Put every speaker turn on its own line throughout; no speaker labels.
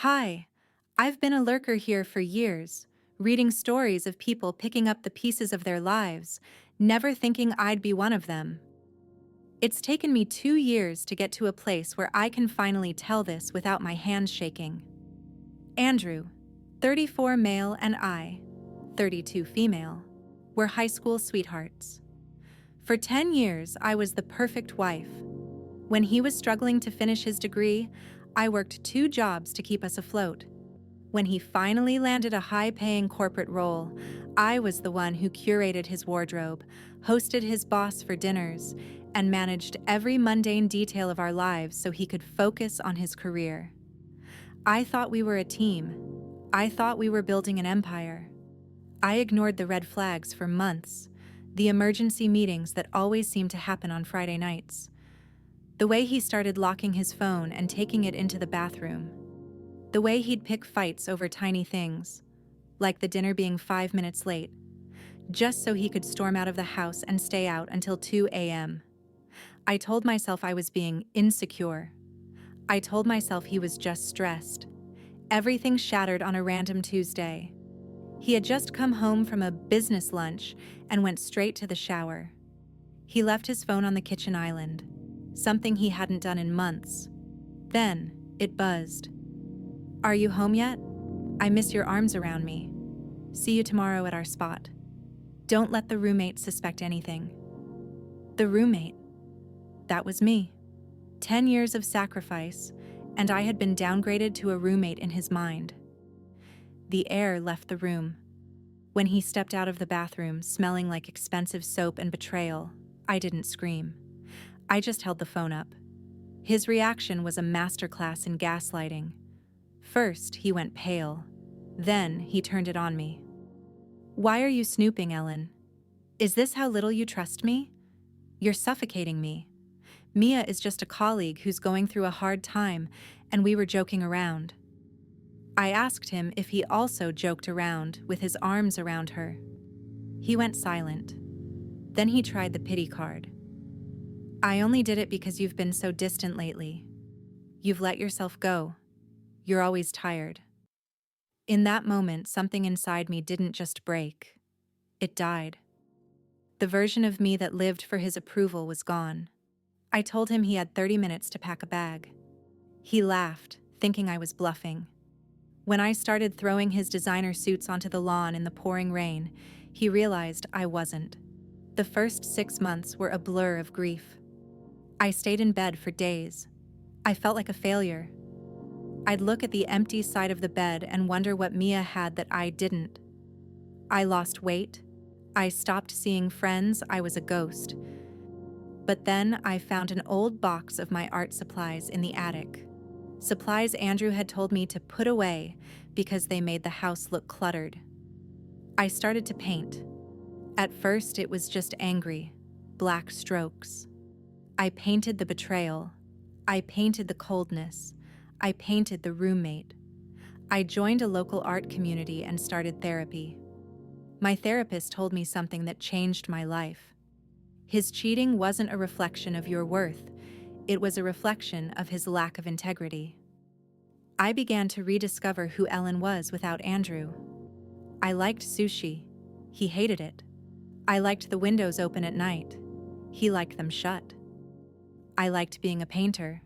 Hi, I've been a lurker here for years, reading stories of people picking up the pieces of their lives, never thinking I'd be one of them. It's taken me 2 years to get to a place where I can finally tell this without my hands shaking. Andrew, 34 male, and I, 32 female, were high school sweethearts. For 10 years, I was the perfect wife. When he was struggling to finish his degree, I worked 2 jobs to keep us afloat. When he finally landed a high-paying corporate role, I was the one who curated his wardrobe, hosted his boss for dinners, and managed every mundane detail of our lives so he could focus on his career. I thought we were a team. I thought we were building an empire. I ignored the red flags for months, the emergency meetings that always seemed to happen on Friday nights. The way he started locking his phone and taking it into the bathroom. The way he'd pick fights over tiny things, like the dinner being 5 minutes late, just so he could storm out of the house and stay out until 2 a.m. I told myself I was being insecure. I told myself he was just stressed. Everything shattered on a random Tuesday. He had just come home from a business lunch and went straight to the shower. He left his phone on the kitchen island, something he hadn't done in months. Then, it buzzed. "Are you home yet? I miss your arms around me. See you tomorrow at our spot. Don't let the roommate suspect anything." The roommate. That was me. 10 years of sacrifice, and I had been downgraded to a roommate in his mind. The air left the room. When he stepped out of the bathroom, smelling like expensive soap and betrayal, I didn't scream. I just held the phone up. His reaction was a masterclass in gaslighting. First, he went pale. Then, he turned it on me. "Why are you snooping, Ellen? Is this how little you trust me? You're suffocating me. Mia is just a colleague who's going through a hard time, and we were joking around." I asked him if he also joked around with his arms around her. He went silent. Then he tried the pity card. "I only did it because you've been so distant lately. You've let yourself go. You're always tired." In that moment, something inside me didn't just break. It died. The version of me that lived for his approval was gone. I told him he had 30 minutes to pack a bag. He laughed, thinking I was bluffing. When I started throwing his designer suits onto the lawn in the pouring rain, he realized I wasn't. The first 6 months were a blur of grief. I stayed in bed for days. I felt like a failure. I'd look at the empty side of the bed and wonder what Mia had that I didn't. I lost weight. I stopped seeing friends. I was a ghost. But then I found an old box of my art supplies in the attic. Supplies Andrew had told me to put away because they made the house look cluttered. I started to paint. At first, it was just angry, black strokes. I painted the betrayal. I painted the coldness. I painted the roommate. I joined a local art community and started therapy. My therapist told me something that changed my life. His cheating wasn't a reflection of your worth. It was a reflection of his lack of integrity. I began to rediscover who Ellen was without Andrew. I liked sushi. He hated it. I liked the windows open at night. He liked them shut. I liked being a painter.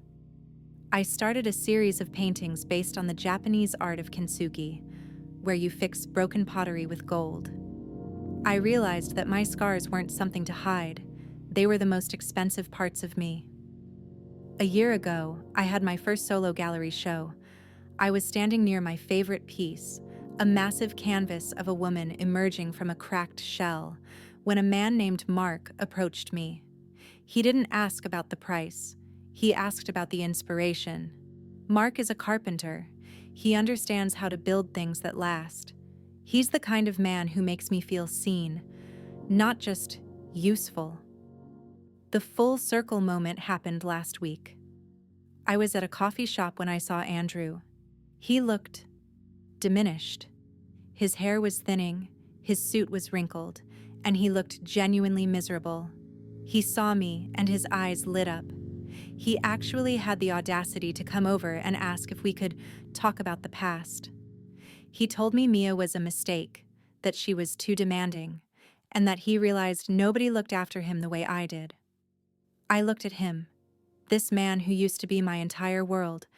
I started a series of paintings based on the Japanese art of kintsugi, where you fix broken pottery with gold. I realized that my scars weren't something to hide. They were the most expensive parts of me. A year ago, I had my first solo gallery show. I was standing near my favorite piece, a massive canvas of a woman emerging from a cracked shell, when a man named Mark approached me. He didn't ask about the price. He asked about the inspiration. Mark is a carpenter. He understands how to build things that last. He's the kind of man who makes me feel seen, not just useful. The full circle moment happened last week. I was at a coffee shop when I saw Andrew. He looked diminished. His hair was thinning, his suit was wrinkled, and he looked genuinely miserable. He saw me, and his eyes lit up. He actually had the audacity to come over and ask if we could talk about the past. He told me Mia was a mistake, that she was too demanding, and that he realized nobody looked after him the way I did. I looked at him, this man who used to be my entire world,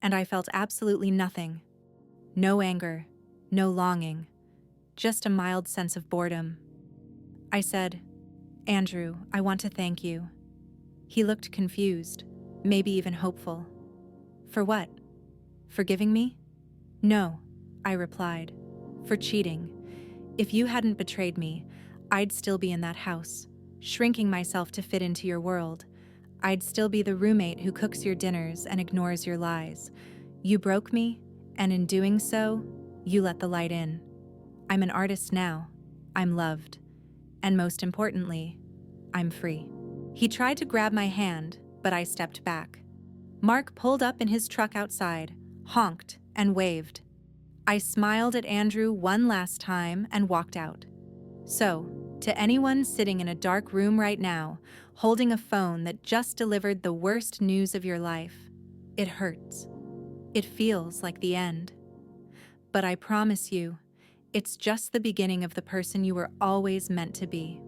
and I felt absolutely nothing. No anger, no longing, just a mild sense of boredom. I said, "Andrew, I want to thank you." He looked confused, maybe even hopeful. "For what? Forgiving me?" "No," I replied. "For cheating. If you hadn't betrayed me, I'd still be in that house, shrinking myself to fit into your world. I'd still be the roommate who cooks your dinners and ignores your lies. You broke me, and in doing so, you let the light in. I'm an artist now. I'm loved. And most importantly, I'm free." He tried to grab my hand, but I stepped back. Mark pulled up in his truck outside, honked, and waved. I smiled at Andrew one last time and walked out. So, to anyone sitting in a dark room right now, holding a phone that just delivered the worst news of your life, it hurts. It feels like the end. But I promise you, it's just the beginning of the person you were always meant to be.